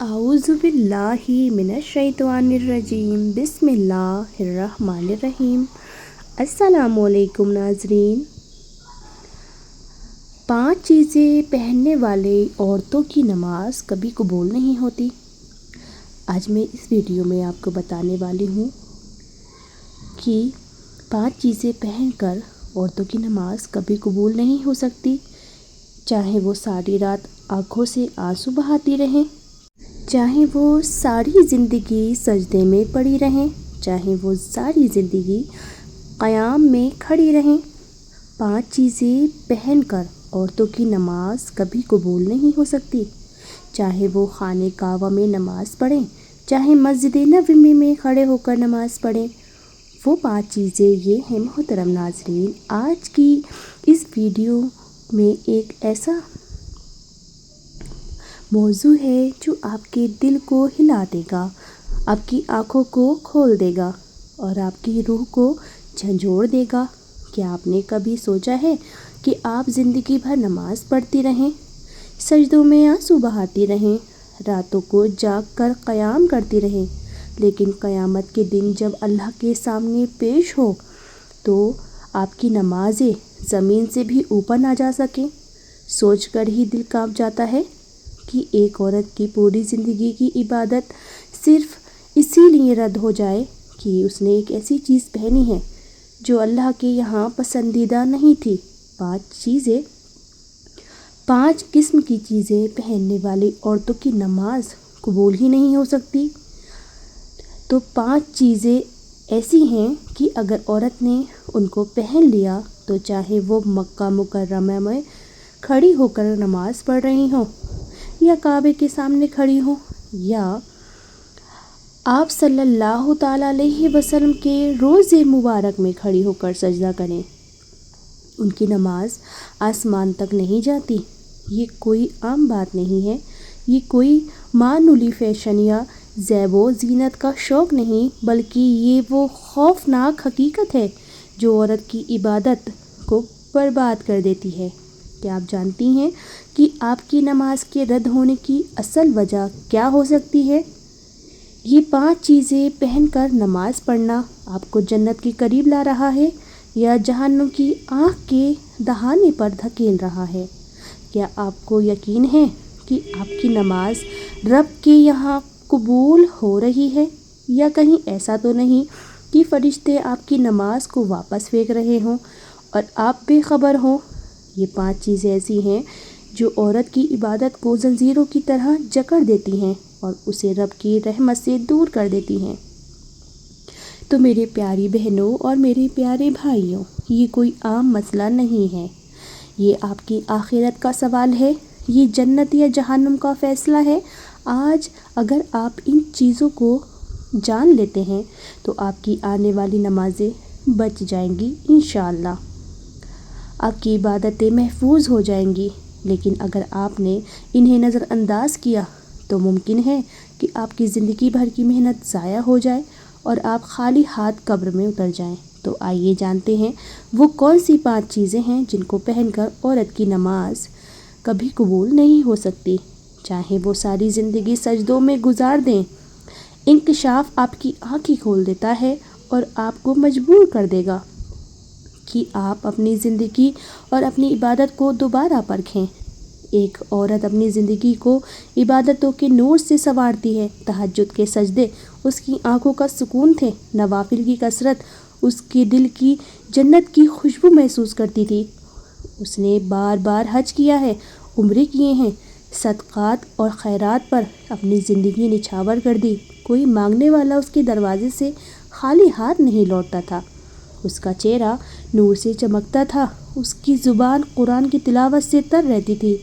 اعوذ باللہ من الشیطان الرجیم بسم اللہ الرحمن الرحیم۔ السلام علیکم ناظرین۔ 5 چیزیں پہننے والے عورتوں کی نماز کبھی قبول نہیں ہوتی۔ آج میں اس ویڈیو میں آپ کو بتانے والی ہوں کہ 5 چیزیں پہن کر عورتوں کی نماز کبھی قبول نہیں ہو سکتی، چاہے وہ ساری رات آنکھوں سے آنسو بہاتی رہیں، چاہے وہ ساری زندگی سجدے میں پڑی رہیں، چاہے وہ ساری زندگی قیام میں کھڑی رہیں۔ 5 چیزیں پہن کر عورتوں کی نماز کبھی قبول نہیں ہو سکتی، چاہے وہ خانہ کعبہ میں نماز پڑھیں، چاہے مسجد نبوی میں کھڑے ہو کر نماز پڑھیں۔ وہ 5 چیزیں یہ ہیں محترم ناظرین۔ آج کی اس ویڈیو میں ایک ایسا موضوع ہے جو آپ کے دل کو ہلا دے گا، آپ کی آنکھوں کو کھول دے گا اور آپ کی روح کو جھنجھوڑ دے گا۔ کیا آپ نے کبھی سوچا ہے کہ آپ زندگی بھر نماز پڑھتی رہیں، سجدوں میں آنسو بہاتی رہیں، راتوں کو جاگ کر قیام کرتی رہیں، لیکن قیامت کے دن جب اللہ کے سامنے پیش ہو تو آپ کی نمازیں زمین سے بھی اوپر نہ جا سکیں؟ سوچ کر ہی دل کانپ جاتا ہے کہ ایک عورت کی پوری زندگی کی عبادت صرف اسی لیے رد ہو جائے کہ اس نے ایک ایسی چیز پہنی ہے جو اللہ کے یہاں پسندیدہ نہیں تھی۔ 5 قسم کی چیزیں پہننے والی عورتوں کی نماز قبول ہی نہیں ہو سکتی۔ تو 5 چیزیں ایسی ہیں کہ اگر عورت نے ان کو پہن لیا تو چاہے وہ مکہ مکرمہ میں کھڑی ہو کر نماز پڑھ رہی ہوں، یا کعبے کے سامنے کھڑی ہوں، یا آپ صلی اللہ تعالیٰ علیہ وسلم کے روضے مبارک میں کھڑی ہو کر سجدہ کریں، ان کی نماز آسمان تک نہیں جاتی۔ یہ کوئی عام بات نہیں ہے، یہ کوئی معمولی فیشن یا زیب و زینت کا شوق نہیں، بلکہ یہ وہ خوفناک حقیقت ہے جو عورت کی عبادت کو برباد کر دیتی ہے۔ کیا آپ جانتی ہیں کہ آپ کی نماز کے رد ہونے کی اصل وجہ کیا ہو سکتی ہے؟ یہ 5 چیزیں پہن کر نماز پڑھنا آپ کو جنت کے قریب لا رہا ہے یا جہنم کی آنکھ کے دہانے پر دھکیل رہا ہے؟ کیا آپ کو یقین ہے کہ آپ کی نماز رب کے یہاں قبول ہو رہی ہے، یا کہیں ایسا تو نہیں کہ فرشتے آپ کی نماز کو واپس پھینک رہے ہوں اور آپ بے خبر ہوں؟ یہ 5 چیزیں ایسی ہیں جو عورت کی عبادت کو زنجیروں کی طرح جکڑ دیتی ہیں اور اسے رب کی رحمت سے دور کر دیتی ہیں۔ تو میرے پیاری بہنوں اور میرے پیارے بھائیوں، یہ کوئی عام مسئلہ نہیں ہے، یہ آپ کی آخرت کا سوال ہے، یہ جنت یا جہنم کا فیصلہ ہے۔ آج اگر آپ ان چیزوں کو جان لیتے ہیں تو آپ کی آنے والی نمازیں بچ جائیں گی انشاءاللہ، آپ کی عبادتیں محفوظ ہو جائیں گی۔ لیکن اگر آپ نے انہیں نظر انداز کیا تو ممکن ہے کہ آپ کی زندگی بھر کی محنت ضائع ہو جائے اور آپ خالی ہاتھ قبر میں اتر جائیں۔ تو آئیے جانتے ہیں وہ کون سی 5 چیزیں ہیں جن کو پہن کر عورت کی نماز کبھی قبول نہیں ہو سکتی، چاہے وہ ساری زندگی سجدوں میں گزار دیں۔ انکشاف آپ کی آنکھیں کھول دیتا ہے اور آپ کو مجبور کر دے گا کہ آپ اپنی زندگی اور اپنی عبادت کو دوبارہ پرکھیں۔ ایک عورت اپنی زندگی کو عبادتوں کے نور سے سنوارتی ہے۔ تہجد کے سجدے اس کی آنکھوں کا سکون تھے، نوافل کی کثرت اس کے دل کی جنت کی خوشبو محسوس کرتی تھی۔ اس نے بار بار حج کیا ہے، عمرے کیے ہیں، صدقات اور خیرات پر اپنی زندگی نچھاور کر دی۔ کوئی مانگنے والا اس کے دروازے سے خالی ہاتھ نہیں لوٹتا تھا۔ اس کا چہرہ نور سے چمکتا تھا، اس کی زبان قرآن کی تلاوت سے تر رہتی تھی۔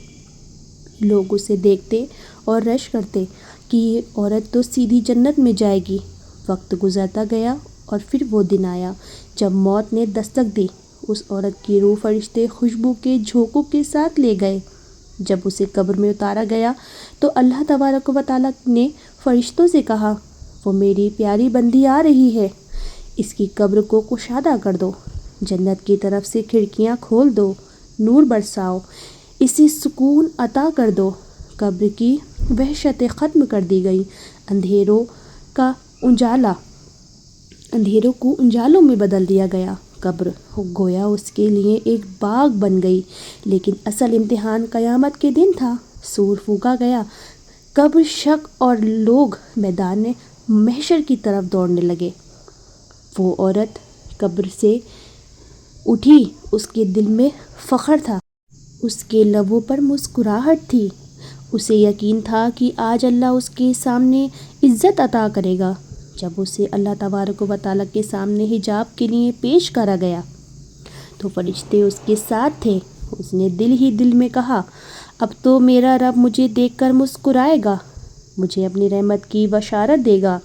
لوگ اسے دیکھتے اور رش کرتے کہ یہ عورت تو سیدھی جنت میں جائے گی۔ وقت گزرتا گیا اور پھر وہ دن آیا جب موت نے دستک دی۔ اس عورت کی روح فرشتے خوشبو کے جھونکوں کے ساتھ لے گئے۔ جب اسے قبر میں اتارا گیا تو اللہ تبارک و تعالیٰ نے فرشتوں سے کہا، وہ میری پیاری بندی آ رہی ہے، اس کی قبر کو کشادہ کر دو، جنت کی طرف سے کھڑکیاں کھول دو، نور برساؤ، اسے سکون عطا کر دو۔ قبر کی وحشتیں ختم کر دی گئی، اندھیروں کو انجالوں میں بدل دیا گیا، قبر گویا اس کے لیے ایک باغ بن گئی۔ لیکن اصل امتحان قیامت کے دن تھا۔ سور پھونکا گیا، قبر شق اور لوگ میدان محشر کی طرف دوڑنے لگے۔ وہ عورت قبر سے اٹھی، اس کے دل میں فخر تھا، اس کے لبوں پر مسکراہٹ تھی، اسے یقین تھا کہ آج اللہ اس کے سامنے عزت عطا کرے گا۔ جب اسے اللہ تبارک و تعالیٰ کے سامنے حجاب کے لیے پیش کرا گیا تو فرشتے اس کے ساتھ تھے۔ اس نے دل ہی دل میں کہا، اب تو میرا رب مجھے دیکھ کر مسکرائے گا، مجھے اپنی رحمت کی بشارت دے گا۔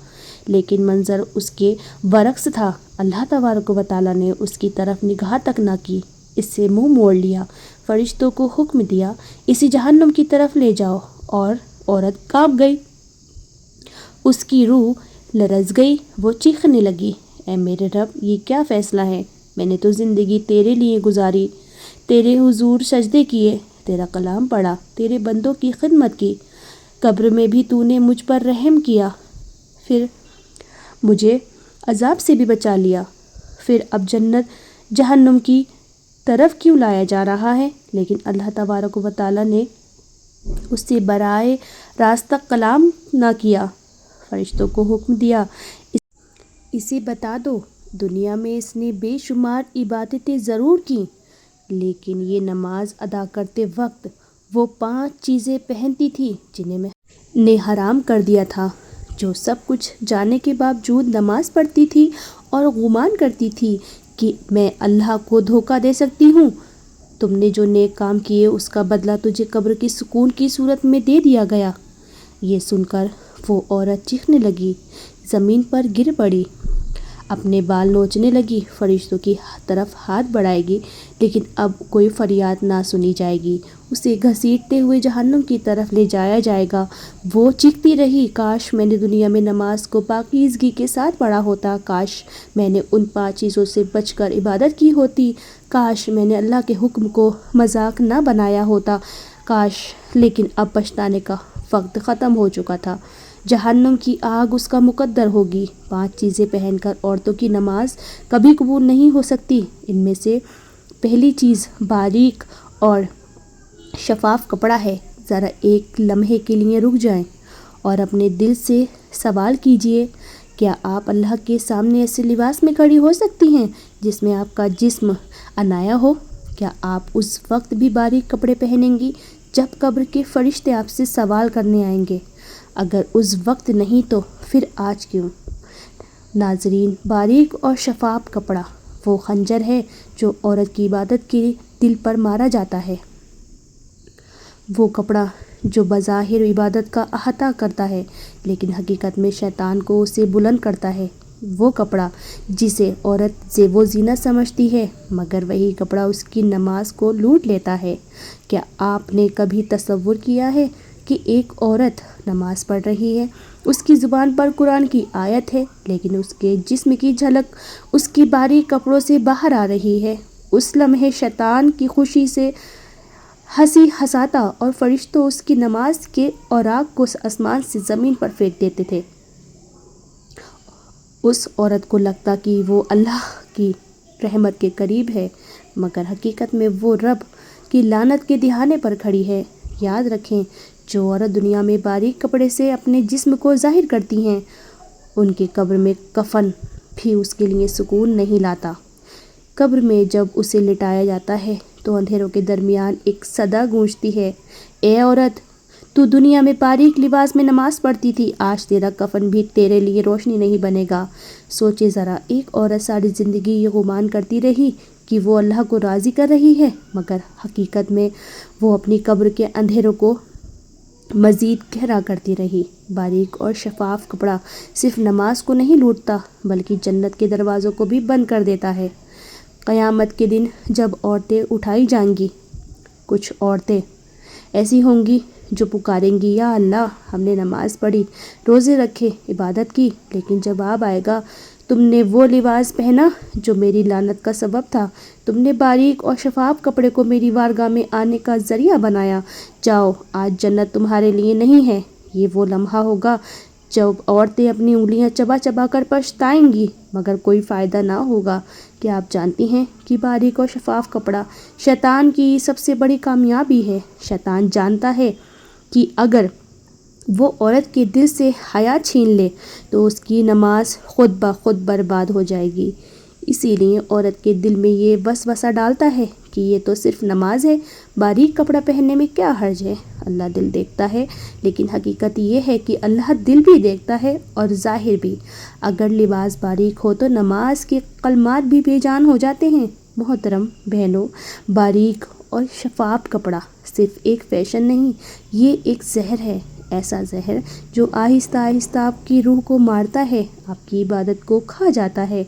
لیکن منظر اس کے برعکس تھا۔ اللہ تبارک و تعالیٰ نے اس کی طرف نگاہ تک نہ کی، اس سے منہ موڑ لیا، فرشتوں کو حکم دیا، اسے جہنم کی طرف لے جاؤ، اور عورت کانپ گئی، اس کی روح لرز گئی، وہ چیخنے لگی، اے میرے رب، یہ کیا فیصلہ ہے؟ میں نے تو زندگی تیرے لیے گزاری، تیرے حضور سجدے کیے، تیرا کلام پڑھا، تیرے بندوں کی خدمت کی، قبر میں بھی تو نے مجھ پر رحم کیا، پھر مجھے عذاب سے بھی بچا لیا، پھر اب جہنم کی طرف کیوں لایا جا رہا ہے؟ لیکن اللہ تبارک و تعالیٰ نے اس سے برائے راست کلام نہ کیا، فرشتوں کو حکم دیا، اسے بتا دو، دنیا میں اس نے بے شمار عبادتیں ضرور کیں، لیکن یہ نماز ادا کرتے وقت وہ 5 چیزیں پہنتی تھی جنہیں میں نے حرام کر دیا تھا۔ جو سب کچھ جاننے کے باوجود نماز پڑھتی تھی اور گمان کرتی تھی کہ میں اللہ کو دھوکہ دے سکتی ہوں۔ تم نے جو نیک کام کیے اس کا بدلہ تجھے قبر کی سکون کی صورت میں دے دیا گیا۔ یہ سن کر وہ عورت چیخنے لگی، زمین پر گر پڑی، اپنے بال نوچنے لگی، فرشتوں کی طرف ہاتھ بڑھائے گی، لیکن اب کوئی فریاد نہ سنی جائے گی، اسے گھسیٹتے ہوئے جہنم کی طرف لے جایا جائے گا۔ وہ چیختی رہی، کاش میں نے دنیا میں نماز کو پاکیزگی کے ساتھ پڑھا ہوتا، کاش میں نے ان 5 چیزوں سے بچ کر عبادت کی ہوتی، کاش میں نے اللہ کے حکم کو مذاق نہ بنایا ہوتا، کاش، لیکن اب پچھتانے کا وقت ختم ہو چکا تھا۔ جہنم کی آگ اس کا مقدر ہوگی۔ 5 چیزیں پہن کر عورتوں کی نماز کبھی قبول نہیں ہو سکتی۔ ان میں سے پہلی چیز باریک اور شفاف کپڑا ہے۔ ذرا ایک لمحے کے لیے رک جائیں اور اپنے دل سے سوال کیجئے، کیا آپ اللہ کے سامنے ایسے لباس میں کھڑی ہو سکتی ہیں جس میں آپ کا جسم عریاں ہو؟ کیا آپ اس وقت بھی باریک کپڑے پہنیں گی جب قبر کے فرشتے آپ سے سوال کرنے آئیں گے؟ اگر اس وقت نہیں تو پھر آج کیوں؟ ناظرین، باریک اور شفاف کپڑا وہ خنجر ہے جو عورت کی عبادت کے دل پر مارا جاتا ہے۔ وہ کپڑا جو بظاہر عبادت کا احاطہ کرتا ہے لیکن حقیقت میں شیطان کو اسے بلند کرتا ہے۔ وہ کپڑا جسے عورت زیب و زینت سمجھتی ہے مگر وہی کپڑا اس کی نماز کو لوٹ لیتا ہے۔ کیا آپ نے کبھی تصور کیا ہے کہ ایک عورت نماز پڑھ رہی ہے، اس کی زبان پر قرآن کی آیت ہے لیکن اس کے جسم کی جھلک اس کی باریک کپڑوں سے باہر آ رہی ہے؟ اس لمحے شیطان کی خوشی سے ہنسی ہنساتا اور فرشتوں اس کی نماز کے اوراق کو آسمان سے زمین پر پھینک دیتے تھے۔ اس عورت کو لگتا کہ وہ اللہ کی رحمت کے قریب ہے مگر حقیقت میں وہ رب کی لعنت کے دہانے پر کھڑی ہے۔ یاد رکھیں، جو عورت دنیا میں باریک کپڑے سے اپنے جسم کو ظاہر کرتی ہیں ان کے قبر میں کفن بھی اس کے لیے سکون نہیں لاتا۔ قبر میں جب اسے لٹایا جاتا ہے تو اندھیروں کے درمیان ایک صدا گونجتی ہے، اے عورت، تو دنیا میں باریک لباس میں نماز پڑھتی تھی، آج تیرا کفن بھی تیرے لیے روشنی نہیں بنے گا۔ سوچے ذرا، ایک عورت ساری زندگی یہ گمان کرتی رہی کہ وہ اللہ کو راضی کر رہی ہے مگر حقیقت میں وہ اپنی قبر کے اندھیروں کو مزید گہرا کرتی رہی۔ باریک اور شفاف کپڑا صرف نماز کو نہیں لوٹتا بلکہ جنت کے دروازوں کو بھی بند کر دیتا ہے۔ قیامت کے دن جب عورتیں اٹھائی جائیں گی، کچھ عورتیں ایسی ہوں گی جو پکاریں گی، یا اللہ، ہم نے نماز پڑھی، روزے رکھے، عبادت کی، لیکن جب آپ آئے گا تم نے وہ لباس پہنا جو میری لعنت کا سبب تھا، تم نے باریک اور شفاف کپڑے کو میری بارگاہ میں آنے کا ذریعہ بنایا۔ جاؤ، آج جنت تمہارے لیے نہیں ہے۔ یہ وہ لمحہ ہوگا جب عورتیں اپنی انگلیاں چبا چبا کر پچھتائیں گی، مگر کوئی فائدہ نہ ہوگا۔ کیا آپ جانتی ہیں کہ باریک اور شفاف کپڑا شیطان کی سب سے بڑی کامیابی ہے؟ شیطان جانتا ہے کہ اگر وہ عورت کے دل سے حیا چھین لے تو اس کی نماز خود بخود برباد ہو جائے گی۔ اسی لیے عورت کے دل میں یہ وسوسہ ڈالتا ہے کہ یہ تو صرف نماز ہے، باریک کپڑا پہننے میں کیا حرج ہے۔ اللہ دل دیکھتا ہے، لیکن حقیقت یہ ہے کہ اللہ دل بھی دیکھتا ہے اور ظاہر بھی۔ اگر لباس باریک ہو تو نماز کے کلمات بھی بے جان ہو جاتے ہیں۔ محترم بہنوں، باریک اور شفاف کپڑا صرف ایک فیشن نہیں، یہ ایک زہر ہے، ایسا زہر جو آہستہ آہستہ آپ کی روح کو مارتا ہے، آپ کی عبادت کو کھا جاتا ہے،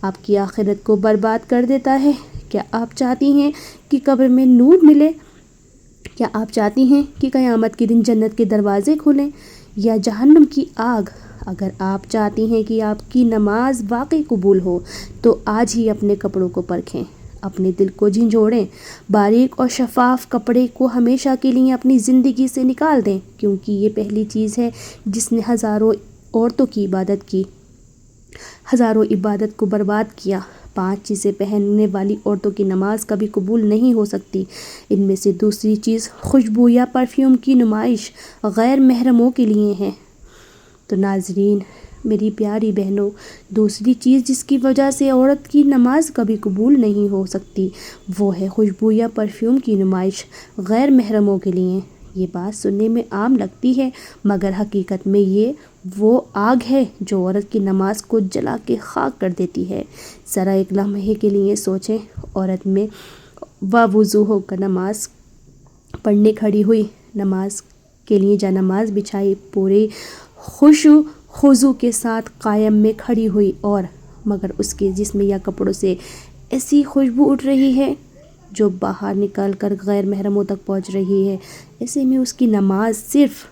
آپ کی آخرت کو برباد کر دیتا ہے۔ کیا آپ چاہتی ہیں کہ قبر میں نور ملے؟ کیا آپ چاہتی ہیں کہ قیامت کے دن جنت کے دروازے کھلیں یا جہنم کی آگ؟ اگر آپ چاہتی ہیں کہ آپ کی نماز واقعی قبول ہو تو آج ہی اپنے کپڑوں کو پرکھیں، اپنے دل کو جھنجھوڑیں، باریک اور شفاف کپڑے کو ہمیشہ کے لیے اپنی زندگی سے نکال دیں، کیونکہ یہ پہلی چیز ہے جس نے ہزاروں عورتوں کی عبادت کو برباد کیا۔ 5 چیزیں پہننے والی عورتوں کی نماز کبھی قبول نہیں ہو سکتی۔ ان میں سے دوسری چیز خوشبو یا پرفیوم کی نمائش غیر محرموں کے لیے ہے۔ تو ناظرین، میری پیاری بہنوں، دوسری چیز جس کی وجہ سے عورت کی نماز کبھی قبول نہیں ہو سکتی وہ ہے خوشبو یا پرفیوم کی نمائش غیر محرموں کے لیے۔ یہ بات سننے میں عام لگتی ہے، مگر حقیقت میں یہ وہ آگ ہے جو عورت کی نماز کو جلا کے خاک کر دیتی ہے۔ ذرا ایک لمحے کے لیے سوچیں، عورت میں وضو ہو کر نماز پڑھنے کھڑی ہوئی، نماز کے لیے جا نماز بچھائی، پورے خشوع خضوع کے ساتھ قیام میں کھڑی ہوئی، اور مگر اس کے جسم یا کپڑوں سے ایسی خوشبو اٹھ رہی ہے جو باہر نکل کر غیر محرموں تک پہنچ رہی ہے۔ ایسے میں اس کی نماز صرف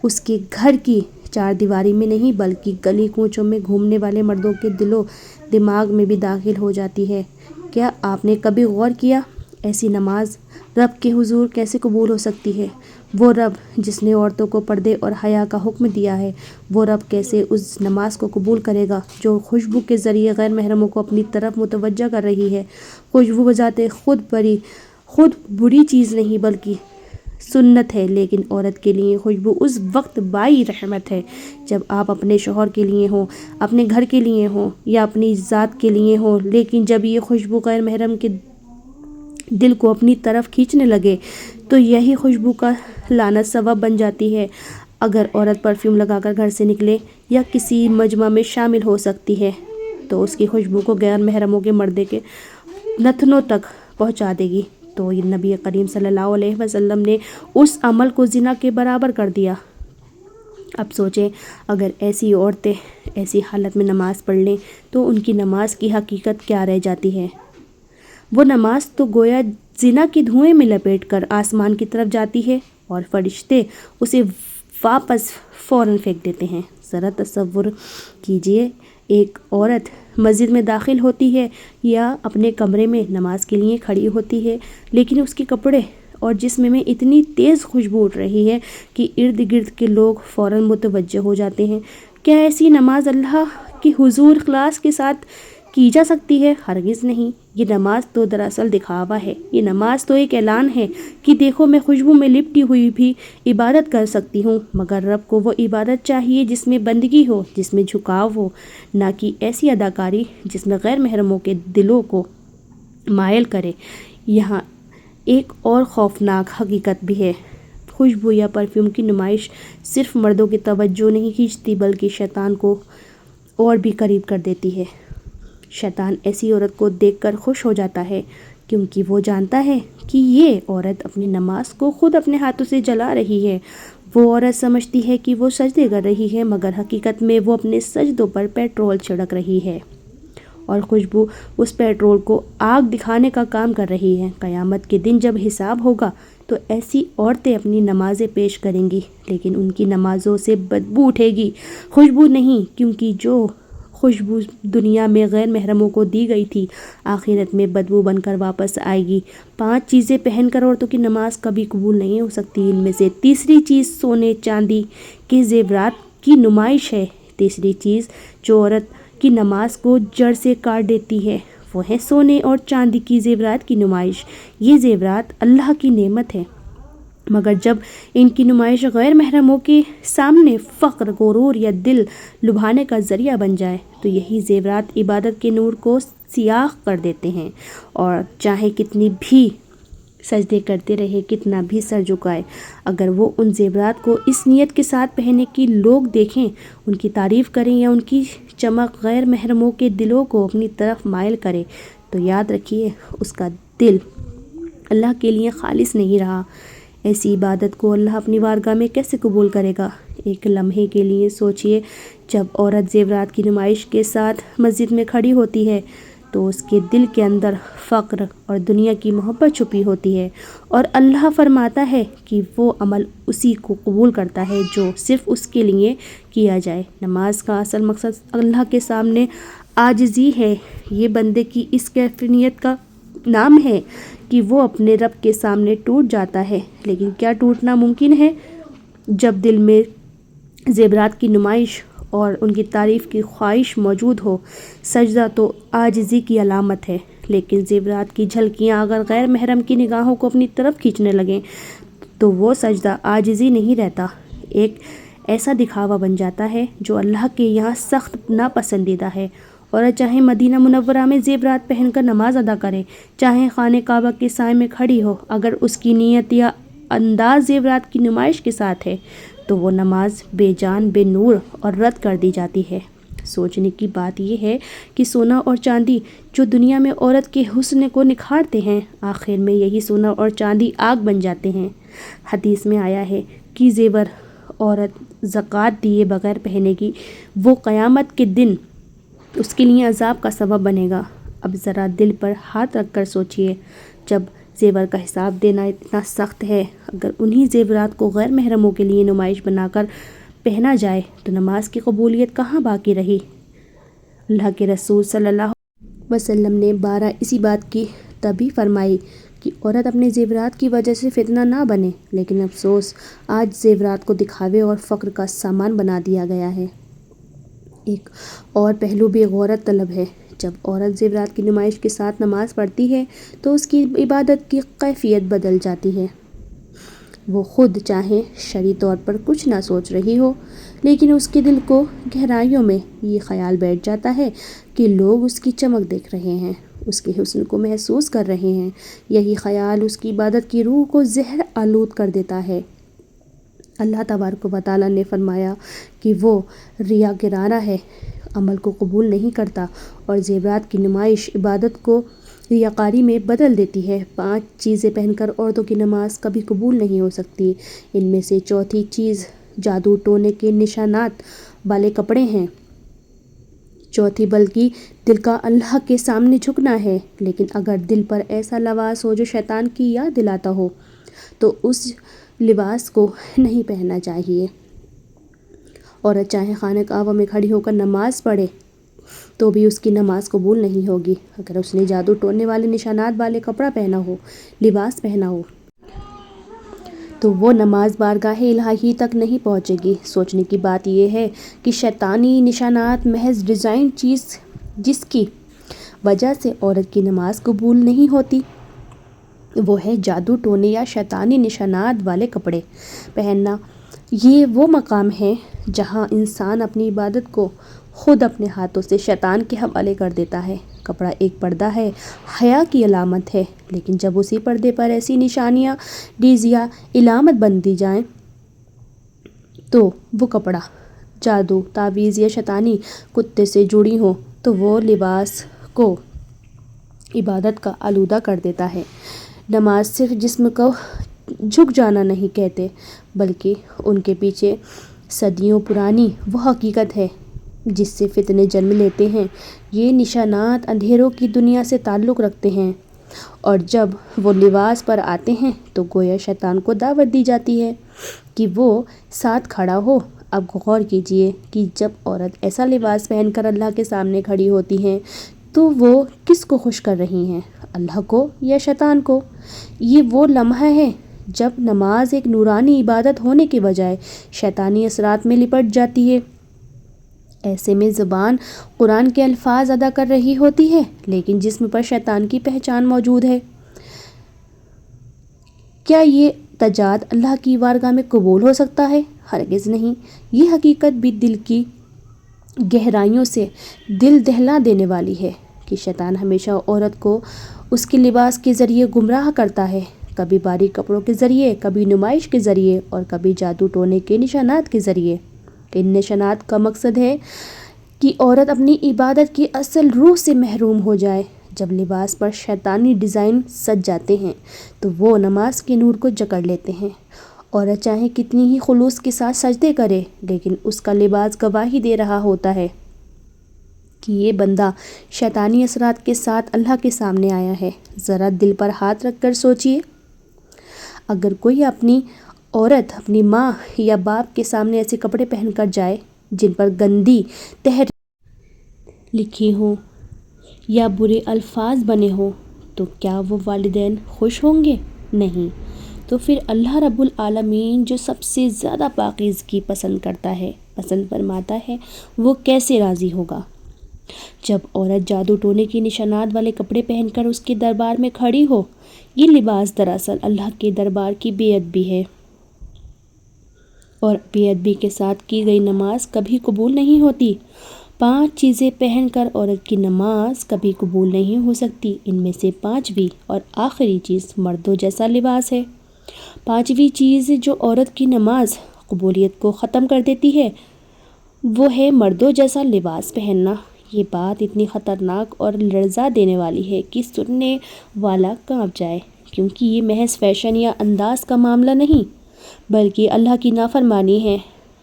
اس کے گھر کی 4 دیواری میں نہیں بلکہ گلی کوچوں میں گھومنے والے مردوں کے دل و دماغ میں بھی داخل ہو جاتی ہے۔ کیا آپ نے کبھی غور کیا ایسی نماز رب کے حضور کیسے قبول ہو سکتی ہے؟ وہ رب جس نے عورتوں کو پردے اور حیا کا حکم دیا ہے، وہ رب کیسے اس نماز کو قبول کرے گا جو خوشبو کے ذریعے غیر محرموں کو اپنی طرف متوجہ کر رہی ہے؟ خوشبو بذات خود بری چیز نہیں بلکہ سنت ہے، لیکن عورت کے لیے خوشبو اس وقت بائی رحمت ہے جب آپ اپنے شوہر کے لیے ہوں، اپنے گھر کے لیے ہوں یا اپنی ذات کے لیے ہوں، لیکن جب یہ خوشبو غیر محرم کے دل کو اپنی طرف کھینچنے لگے تو یہی خوشبو کا لعنت سبب بن جاتی ہے۔ اگر عورت پرفیوم لگا کر گھر سے نکلے یا کسی مجمع میں شامل ہو سکتی ہے تو اس کی خوشبو کو غیر محرموں کے مردے کے نتنوں تک پہنچا دے گی، تو نبی کریم صلی اللہ علیہ وسلم نے اس عمل کو زنا کے برابر کر دیا۔ اب سوچیں، اگر ایسی عورتیں ایسی حالت میں نماز پڑھ لیں تو ان کی نماز کی حقیقت کیا رہ جاتی ہے؟ وہ نماز تو گویا زنا کے دھوئیں میں لپیٹ کر آسمان کی طرف جاتی ہے اور فرشتے اسے واپس فوراً پھینک دیتے ہیں۔ ذرا تصور کیجئے، ایک عورت مسجد میں داخل ہوتی ہے یا اپنے کمرے میں نماز کے لیے کھڑی ہوتی ہے، لیکن اس کے کپڑے اور جسم میں اتنی تیز خوشبو اٹھ رہی ہے کہ ارد گرد کے لوگ فوراً متوجہ ہو جاتے ہیں۔ کیا ایسی نماز اللہ کی حضور اخلاص کے ساتھ کی جا سکتی ہے؟ ہرگز نہیں۔ یہ نماز تو دراصل دکھاوا ہے، یہ نماز تو ایک اعلان ہے کہ دیکھو میں خوشبو میں لپٹی ہوئی بھی عبادت کر سکتی ہوں، مگر رب کو وہ عبادت چاہیے جس میں بندگی ہو، جس میں جھکاؤ ہو، نہ کہ ایسی اداکاری جس میں غیر محرموں کے دلوں کو مائل کرے۔ یہاں ایک اور خوفناک حقیقت بھی ہے، خوشبو یا پرفیوم کی نمائش صرف مردوں کی توجہ نہیں کھینچتی بلکہ شیطان کو اور بھی قریب کر دیتی ہے۔ شیطان ایسی عورت کو دیکھ کر خوش ہو جاتا ہے کیونکہ وہ جانتا ہے کہ یہ عورت اپنی نماز کو خود اپنے ہاتھوں سے جلا رہی ہے۔ وہ عورت سمجھتی ہے کہ وہ سجدے کر رہی ہے، مگر حقیقت میں وہ اپنے سجدوں پر پیٹرول چھڑک رہی ہے، اور خوشبو اس پیٹرول کو آگ دکھانے کا کام کر رہی ہے۔ قیامت کے دن جب حساب ہوگا تو ایسی عورتیں اپنی نمازیں پیش کریں گی، لیکن ان کی نمازوں سے بدبو اٹھے گی، خوشبو نہیں، کیونکہ جو خوشبو دنیا میں غیر محرموں کو دی گئی تھی، آخرت میں بدبو بن کر واپس آئے گی۔ 5 چیزیں پہن کر عورتوں کی نماز کبھی قبول نہیں ہو سکتی۔ ان میں سے تیسری چیز سونے چاندی کے زیورات کی نمائش ہے۔ تیسری چیز جو عورت کی نماز کو جڑ سے کاٹ دیتی ہے وہ ہے سونے اور چاندی کی زیورات کی نمائش۔ یہ زیورات اللہ کی نعمت ہے، مگر جب ان کی نمائش غیر محرموں کے سامنے فخر، غرور یا دل لبھانے کا ذریعہ بن جائے تو یہی زیورات عبادت کے نور کو سیاہ کر دیتے ہیں، اور چاہے کتنی بھی سجدے کرتے رہے، کتنا بھی سر جھکائے، اگر وہ ان زیورات کو اس نیت کے ساتھ پہنے کہ لوگ دیکھیں، ان کی تعریف کریں یا ان کی چمک غیر محرموں کے دلوں کو اپنی طرف مائل کرے، تو یاد رکھیے اس کا دل اللہ کے لیے خالص نہیں رہا۔ ایسی عبادت کو اللہ اپنی بارگاہ میں کیسے قبول کرے گا؟ ایک لمحے کے لیے سوچئے، جب عورت زیورات کی نمائش کے ساتھ مسجد میں کھڑی ہوتی ہے تو اس کے دل کے اندر فقر اور دنیا کی محبت چھپی ہوتی ہے، اور اللہ فرماتا ہے کہ وہ عمل اسی کو قبول کرتا ہے جو صرف اس کے لیے کیا جائے۔ نماز کا اصل مقصد اللہ کے سامنے عاجزی ہے۔ یہ بندے کی اس کیفیت کا نام ہے کہ وہ اپنے رب کے سامنے ٹوٹ جاتا ہے، لیکن کیا ٹوٹنا ممکن ہے؟ جب دل میں زیورات کی نمائش اور ان کی تعریف کی خواہش موجود ہو۔ سجدہ تو عاجزی کی علامت ہے، لیکن زیورات کی جھلکیاں اگر غیر محرم کی نگاہوں کو اپنی طرف کھینچنے لگیں تو وہ سجدہ عاجزی نہیں رہتا، ایک ایسا دکھاوا بن جاتا ہے جو اللہ کے یہاں سخت ناپسندیدہ ہے۔ اور چاہے مدینہ منورہ میں زیورات پہن کر نماز ادا کرے، چاہے خانہ کعبہ کے سائے میں کھڑی ہو، اگر اس کی نیت یا انداز زیورات کی نمائش کے ساتھ ہے تو وہ نماز بے جان، بے نور اور رد کر دی جاتی ہے۔ سوچنے کی بات یہ ہے کہ سونا اور چاندی جو دنیا میں عورت کے حسن کو نکھارتے ہیں، آخر میں یہی سونا اور چاندی آگ بن جاتے ہیں۔ حدیث میں آیا ہے کہ زیور عورت زکوٰۃ دیے بغیر پہنے گی، وہ قیامت کے دن اس کے لیے عذاب کا سبب بنے گا۔ اب ذرا دل پر ہاتھ رکھ کر سوچئے، جب زیور کا حساب دینا اتنا سخت ہے، اگر انہی زیورات کو غیر محرموں کے لیے نمائش بنا کر پہنا جائے تو نماز کی قبولیت کہاں باقی رہی؟ اللہ کے رسول صلی اللہ علیہ وسلم نے بارہ اسی بات کی تنبیہ فرمائی کہ عورت اپنے زیورات کی وجہ سے فتنہ نہ بنے، لیکن افسوس آج زیورات کو دکھاوے اور فقر کا سامان بنا دیا گیا ہے۔ ایک اور پہلو بھی غورت طلب ہے۔ جب عورت زیورات کی نمائش کے ساتھ نماز پڑھتی ہے تو اس کی عبادت کی کیفیت بدل جاتی ہے۔ وہ خود چاہے شرعی طور پر کچھ نہ سوچ رہی ہو، لیکن اس کے دل کو گہرائیوں میں یہ خیال بیٹھ جاتا ہے کہ لوگ اس کی چمک دیکھ رہے ہیں، اس کے حسن کو محسوس کر رہے ہیں۔ یہی خیال اس کی عبادت کی روح کو زہر آلود کر دیتا ہے۔ اللہ تبارک و تعالیٰ نے فرمایا کہ وہ ریاکارانہ ہے، عمل کو قبول نہیں کرتا، اور زیورات کی نمائش عبادت کو ریاکاری میں بدل دیتی ہے۔ 5 چیزیں پہن کر عورتوں کی نماز کبھی قبول نہیں ہو سکتی۔ ان میں سے چوتھی چیز جادو ٹونے کے نشانات والے کپڑے ہیں۔ چوتھی بلکہ دل کا اللہ کے سامنے جھکنا ہے، لیکن اگر دل پر ایسا لباس ہو جو شیطان کی یاد دلاتا ہو تو اس لباس کو نہیں پہننا چاہیے۔ عورت چاہے خانہ کعبہ میں کھڑی ہو کر نماز پڑھے تو بھی اس کی نماز قبول نہیں ہوگی اگر اس نے جادو ٹونے والے نشانات والے کپڑا پہنا ہو، لباس پہنا ہو، تو وہ نماز بارگاہ الہی تک نہیں پہنچے گی۔ سوچنے کی بات یہ ہے کہ شیطانی نشانات محض ڈیزائن چیز جس کی وجہ سے عورت کی نماز قبول نہیں ہوتی، وہ ہے جادو ٹونے یا شیطانی نشانات والے کپڑے پہننا۔ یہ وہ مقام ہے جہاں انسان اپنی عبادت کو خود اپنے ہاتھوں سے شیطان کے حوالے کر دیتا ہے۔ کپڑا ایک پردہ ہے، حیا کی علامت ہے، لیکن جب اسی پردے پر ایسی نشانیاں ڈیز یا علامت بن دی جائیں تو وہ کپڑا جادو، تعویذ یا شیطانی کتے سے جڑی ہوں تو وہ لباس کو عبادت کا آلودہ کر دیتا ہے۔ نماز صرف جسم کو جھک جانا نہیں کہتے، بلکہ ان کے پیچھے صدیوں پرانی وہ حقیقت ہے جس سے فتنے جنم لیتے ہیں۔ یہ نشانات اندھیروں کی دنیا سے تعلق رکھتے ہیں، اور جب وہ لباس پر آتے ہیں تو گویا شیطان کو دعوت دی جاتی ہے کہ وہ ساتھ کھڑا ہو۔ اب غور کیجئے کہ جب عورت ایسا لباس پہن کر اللہ کے سامنے کھڑی ہوتی ہیں تو وہ کس کو خوش کر رہی ہیں، اللہ کو یا شیطان کو؟ یہ وہ لمحہ ہے جب نماز ایک نورانی عبادت ہونے کے بجائے شیطانی اثرات میں لپٹ جاتی ہے۔ ایسے میں زبان قرآن کے الفاظ ادا کر رہی ہوتی ہے لیکن جسم پر شیطان کی پہچان موجود ہے۔ کیا یہ تجاد اللہ کی بارگاہ میں قبول ہو سکتا ہے؟ ہرگز نہیں۔ یہ حقیقت بھی دل کی گہرائیوں سے دل دہلا دینے والی ہے کہ شیطان ہمیشہ عورت کو اس کے لباس کے ذریعے گمراہ کرتا ہے، کبھی باریک کپڑوں کے ذریعے، کبھی نمائش کے ذریعے اور کبھی جادو ٹونے کے نشانات کے ذریعے۔ ان نشانات کا مقصد ہے کہ عورت اپنی عبادت کی اصل روح سے محروم ہو جائے۔ جب لباس پر شیطانی ڈیزائن سج جاتے ہیں تو وہ نماز کے نور کو جکڑ لیتے ہیں۔ عورت چاہے کتنی ہی خلوص کے ساتھ سجدے کرے لیکن اس کا لباس گواہی دے رہا ہوتا ہے کہ یہ بندہ شیطانی اثرات کے ساتھ اللہ کے سامنے آیا ہے۔ ذرا دل پر ہاتھ رکھ کر سوچئے، اگر کوئی اپنی عورت اپنی ماں یا باپ کے سامنے ایسے کپڑے پہن کر جائے جن پر گندی تحریر لکھی ہوں یا برے الفاظ بنے ہوں تو کیا وہ والدین خوش ہوں گے؟ نہیں۔ تو پھر اللہ رب العالمین جو سب سے زیادہ پاکیزگی پسند فرماتا ہے وہ کیسے راضی ہوگا؟ جب عورت جادو ٹونے کی نشانات والے کپڑے پہن کر اس کے دربار میں کھڑی ہو، یہ لباس دراصل اللہ کے دربار کی بے ادبی ہے، اور بے ادبی کے ساتھ کی گئی نماز کبھی قبول نہیں ہوتی۔ 5 چیزیں پہن کر عورت کی نماز کبھی قبول نہیں ہو سکتی۔ ان میں سے 5ویں اور آخری چیز مردوں جیسا لباس ہے۔ 5ویں چیز جو عورت کی نماز قبولیت کو ختم کر دیتی ہے وہ ہے مردوں جیسا لباس پہننا۔ یہ بات اتنی خطرناک اور لرزا دینے والی ہے کہ سننے والا کانپ جائے، کیونکہ یہ محض فیشن یا انداز کا معاملہ نہیں بلکہ اللہ کی نافرمانی ہے۔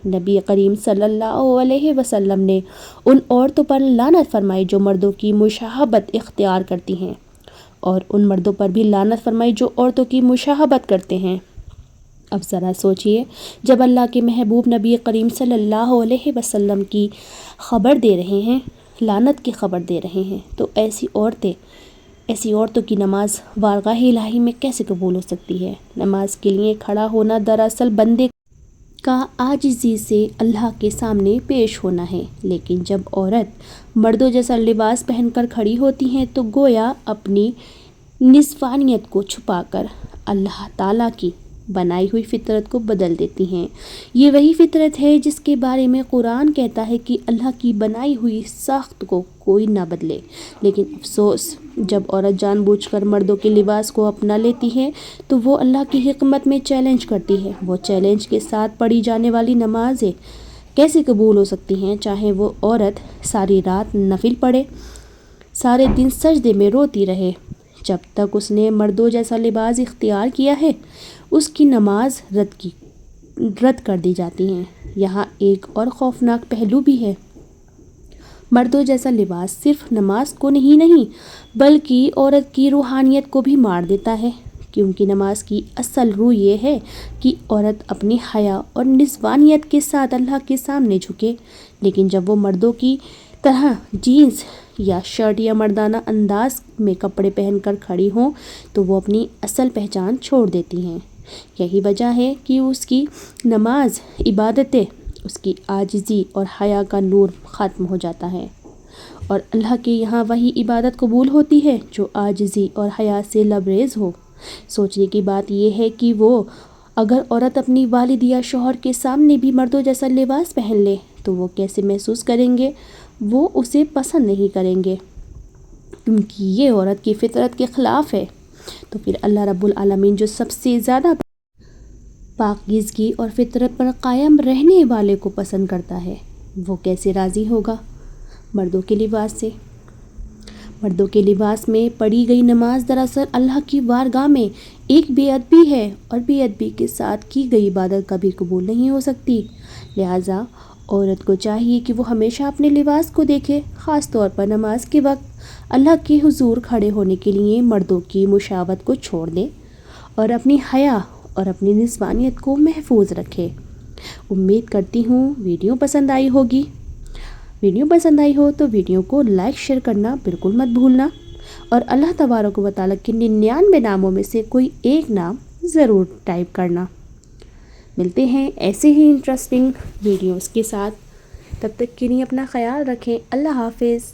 نبی کریم صلی اللہ علیہ وسلم نے ان عورتوں پر لعنت فرمائی جو مردوں کی مشابہت اختیار کرتی ہیں، اور ان مردوں پر بھی لعنت فرمائی جو عورتوں کی مشابہت کرتے ہیں۔ اب ذرا سوچئے، جب اللہ کے محبوب نبی کریم صلی اللہ علیہ وسلم کی خبر دے رہے ہیں، لعنت کی خبر دے رہے ہیں، تو ایسی عورتوں کی نماز بارگاہ الہی میں کیسے قبول ہو سکتی ہے؟ نماز کے لیے کھڑا ہونا دراصل بندے کا عاجزی سے اللہ کے سامنے پیش ہونا ہے، لیکن جب عورت مردوں جیسا لباس پہن کر کھڑی ہوتی ہیں تو گویا اپنی نسوانیت کو چھپا کر اللہ تعالیٰ کی بنائی ہوئی فطرت کو بدل دیتی ہیں۔ یہ وہی فطرت ہے جس کے بارے میں قرآن کہتا ہے کہ اللہ کی بنائی ہوئی ساخت کو کوئی نہ بدلے۔ لیکن افسوس، جب عورت جان بوجھ کر مردوں کے لباس کو اپنا لیتی ہے تو وہ اللہ کی حکمت میں چیلنج کرتی ہے۔ وہ چیلنج کے ساتھ پڑھی جانے والی نمازیں کیسے قبول ہو سکتی ہیں، چاہے وہ عورت ساری رات نفل پڑھے، سارے دن سجدے میں روتی رہے؟ جب تک اس نے مردوں جیسا لباس اختیار کیا ہے اس کی نماز رد کر دی جاتی ہیں۔ یہاں ایک اور خوفناک پہلو بھی ہے۔ مردوں جیسا لباس صرف نماز کو نہیں بلکہ عورت کی روحانیت کو بھی مار دیتا ہے، کیونکہ نماز کی اصل روح یہ ہے کہ عورت اپنی حیا اور نسوانیت کے ساتھ اللہ کے سامنے جھکے، لیکن جب وہ مردوں کی طرح جینز یا شرٹ یا مردانہ انداز میں کپڑے پہن کر کھڑی ہوں تو وہ اپنی اصل پہچان چھوڑ دیتی ہیں۔ یہی وجہ ہے کہ اس کی نماز عبادتیں اس کی عاجزی اور حیا کا نور ختم ہو جاتا ہے، اور اللہ کے یہاں وہی عبادت قبول ہوتی ہے جو عاجزی اور حیا سے لبریز ہو۔ سوچنے کی بات یہ ہے کہ اگر عورت اپنی والد یا شوہر کے سامنے بھی مردوں جیسا لباس پہن لے تو وہ کیسے محسوس کریں گے؟ وہ اسے پسند نہیں کریں گے، کیونکہ یہ عورت کی فطرت کے خلاف ہے۔ تو پھر اللہ رب العالمین جو سب سے زیادہ پاکیزگی اور فطرت پر قائم رہنے والے کو پسند کرتا ہے وہ کیسے راضی ہوگا مردوں کے لباس سے؟ مردوں کے لباس میں پڑھی گئی نماز دراصل اللہ کی بارگاہ میں ایک بے ادبی ہے، اور بے ادبی کے ساتھ کی گئی عبادت کبھی قبول نہیں ہو سکتی۔ لہٰذا عورت کو چاہیے کہ وہ ہمیشہ اپنے لباس کو دیکھے، خاص طور پر نماز کے وقت اللہ کے حضور کھڑے ہونے کے لیے مردوں کی مشابہت کو چھوڑ دے اور اپنی حیا اور اپنی نسوانیت کو محفوظ رکھے۔ امید کرتی ہوں ویڈیو پسند آئی ہوگی. ویڈیو پسند آئی ہو تو ویڈیو کو لائک شیئر کرنا بالکل مت بھولنا، اور اللہ تبارک و تعالیٰ کے 99 ناموں میں سے کوئی ایک نام ضرور ٹائپ کرنا. ملتے ہیں ایسے ہی انٹرسٹنگ ویڈیوز کے ساتھ، تب تک کے لیے اپنا خیال رکھیں. اللہ حافظ.